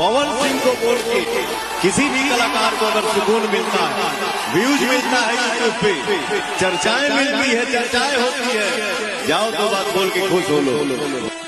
पवन सिंह को बोल के किसी भी कलाकार को अगर सुकून मिलता है, व्यूज मिलता है यूट्यूब पे, चर्चाएं मिलती है, चर्चाएं होती है, जाओ तो बात बोल के खुश हो लो।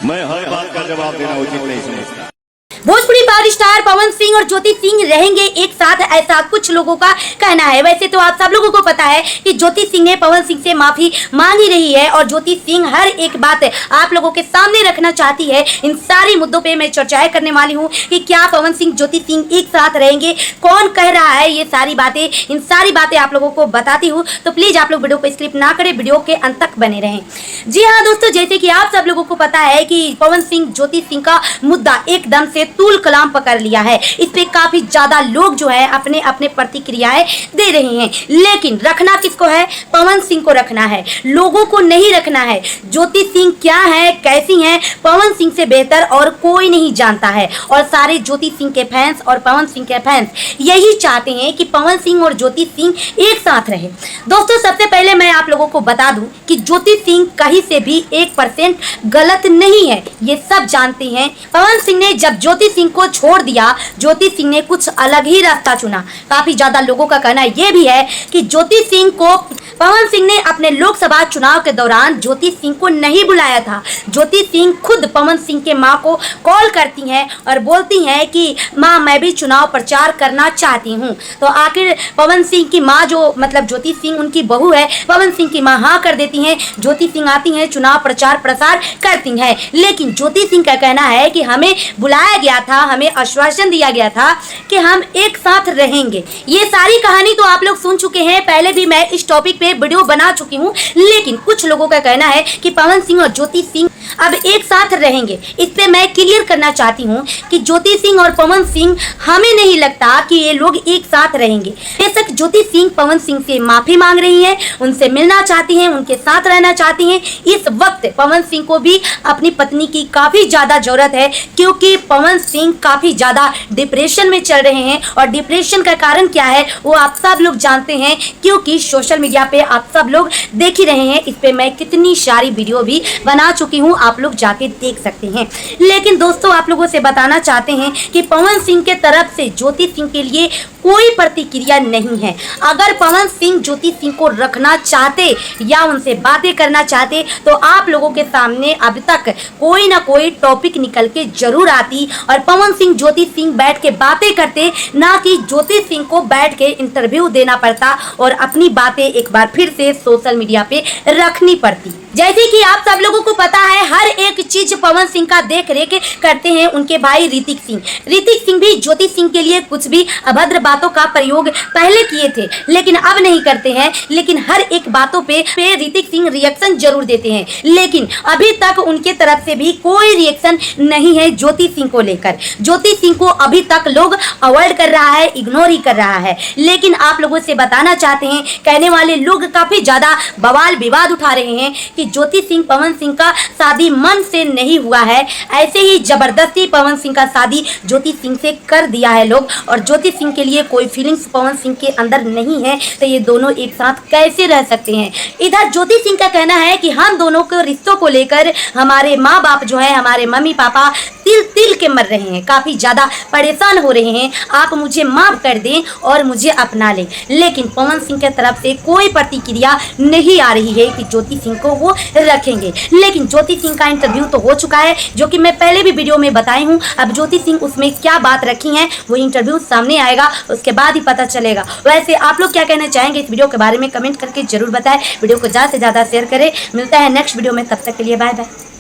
मैं हर बात का जवाब देना उचित नहीं समझता। भोजपुरी पावर स्टार पवन सिंह और ज्योति सिंह रहेंगे एक साथ, ऐसा कुछ लोगों का कहना है। वैसे तो आप सब लोगों को पता है कि ज्योति सिंह ने पवन सिंह से माफी मांग ही रही है और ज्योति सिंह हर एक बात आप लोगों के सामने रखना चाहती है। इन सारी मुद्दों पे मैं चर्चाएं करने वाली हूँ कि क्या पवन सिंह ज्योति सिंह एक साथ रहेंगे, कौन कह रहा है ये सारी बातें, इन सारी बातें आप लोगों को बताती हूँ। तो प्लीज आप लोग वीडियो को स्किप ना करें, वीडियो के अंत तक बने रहें। जी हाँ दोस्तों, जैसे कि आप सब लोगों को पता है कि पवन सिंह ज्योति सिंह का मुद्दा एकदम से तूल कलाम पकड़ लिया है। इस पे काफी ज्यादा लोग जो है अपने अपने प्रतिक्रियाएं दे रहे हैं, लेकिन रखना किसको है? पवन सिंह को रखना है, लोगों को नहीं रखना है। ज्योति सिंह क्या है, कैसी हैं, पवन सिंह से बेहतर और कोई नहीं जानता है। और सारे ज्योति सिंह के फैंस और पवन सिंह के फैंस यही चाहते हैं कि पवन सिंह और ज्योति सिंह एक साथ रहे। दोस्तों सबसे पहले मैं आप लोगों को बता दूं कि ज्योति सिंह कहीं से भी 1% गलत नहीं है, ये सब जानते हैं। पवन सिंह ने जब ज्योति सिंह को छोड़ दिया, ज्योति सिंह ने कुछ अलग ही रास्ता चुना। काफी ज्यादा लोगों का कहना यह भी है कि ज्योति सिंह को पवन सिंह ने अपने लोकसभा चुनाव के दौरान ज्योति सिंह को नहीं बुलाया था। ज्योति सिंह खुद पवन सिंह के मां को कॉल करती हैं और बोलती हैं कि मां मैं भी चुनाव प्रचार करना चाहती हूं। तो आखिर पवन सिंह की मां जो मतलब ज्योति सिंह उनकी बहू है, पवन सिंह की मां हाँ कर देती हैं, ज्योति सिंह आती हैं, चुनाव प्रचार प्रसार करती हैं। लेकिन ज्योति सिंह का कहना है कि हमें बुलाया गया था, हमें आश्वासन दिया गया था कि हम एक साथ रहेंगे। ये सारी कहानी तो आप लोग सुन चुके हैं, पहले भी मैं इस टॉपिक पे वीडियो बना चुकी हूँ। लेकिन कुछ लोगों का कहना है कि पवन सिंह और ज्योति सिंह अब एक साथ रहेंगे। इस पे मैं क्लियर करना चाहती हूँ कि ज्योति सिंह और पवन सिंह, हमें नहीं लगता कि ये लोग एक साथ रहेंगे। बेशक ज्योति सिंह पवन सिंह से माफी मांग रही हैं, उनसे मिलना चाहती हैं, उनके साथ रहना चाहती हैं। इस वक्त पवन सिंह को भी अपनी पत्नी की काफी ज्यादा जरूरत है, क्योंकि पवन सिंह काफी ज्यादा डिप्रेशन में चल रहे हैं। और डिप्रेशन का कारण क्या है वो आप सब लोग जानते हैं, क्योंकि सोशल मीडिया पे आप सब लोग देख ही रहे हैं। इस पे मैं कितनी सारी वीडियो भी बना चुकी हूँ, आप लोग जाके देख सकते हैं। लेकिन दोस्तों आप लोगों से बताना चाहते हैं कि पवन सिंह के तरफ से ज्योति सिंह के लिए कोई प्रतिक्रिया नहीं है। अगर पवन सिंह ज्योति सिंह को रखना चाहते या उनसे बातें करना चाहते तो आप लोगों के सामने अब तक कोई ना कोई टॉपिक निकल के जरूर आती और पवन सिंह ज्योति सिंह बैठ के बातें करते, ना कि ज्योति सिंह को बैठ के इंटरव्यू देना पड़ता और अपनी बातें एक बार फिर से सोशल मीडिया पे रखनी पड़ती। जैसे कि आप सब लोगों को पता है, हर एक चीज पवन सिंह का देख रेख करते हैं उनके भाई ऋतिक सिंह। ऋतिक सिंह भी ज्योति सिंह के लिए कुछ भी अभद्र बातों का प्रयोग पहले किए थे, लेकिन अब नहीं करते हैं। लेकिन हर एक बातों पे ऋतिक सिंह रिएक्शन जरूर देते हैं, लेकिन अभी तक उनके तरफ से भी कोई रिएक्शन नहीं है ज्योति सिंह को लेकर। ज्योति सिंह को अभी तक लोग अवॉइड कर रहा है, इग्नोर ही कर रहा है। लेकिन आप लोगों से बताना चाहते हैं, कहने वाले लोग काफी ज्यादा बवाल विवाद उठा रहे हैं कि ज्योति सिंह पवन सिंह का शादी मन से नहीं हुआ है, ऐसे ही जबरदस्ती पवन सिंह का शादी ज्योति सिंह से कर दिया है लोग, और ज्योति सिंह के लिए कोई फीलिंग्स पवन सिंह के अंदर नहीं है। तो ये दोनों एक साथ कैसे रह सकते हैं? इधर ज्योति सिंह का कहना है कि हम दोनों के रिश्तों को लेकर हमारे माँ बाप जो है, हमारे मम्मी पापा तिल तिल के मर रहे हैं, काफी ज्यादा परेशान हो रहे हैं, आप मुझे माफ कर दें और मुझे अपना लें। लेकिन पवन सिंह के तरफ से कोई प्रतिक्रिया नहीं आ रही है कि ज्योति सिंह को वो रखेंगे। लेकिन ज्योति सिंह का इंटरव्यू तो हो चुका है, जो कि मैं पहले भी वीडियो में बताई हूँ। अब ज्योति सिंह उसमें क्या बात रखी है वो इंटरव्यू सामने आएगा, उसके बाद ही पता चलेगा। वैसे आप लोग क्या कहना चाहेंगे इस वीडियो के बारे में कमेंट करके जरूर बताएं। वीडियो को ज्यादा से ज्यादा शेयर करें। मिलता है नेक्स्ट वीडियो में, तब तक के लिए बाय बाय।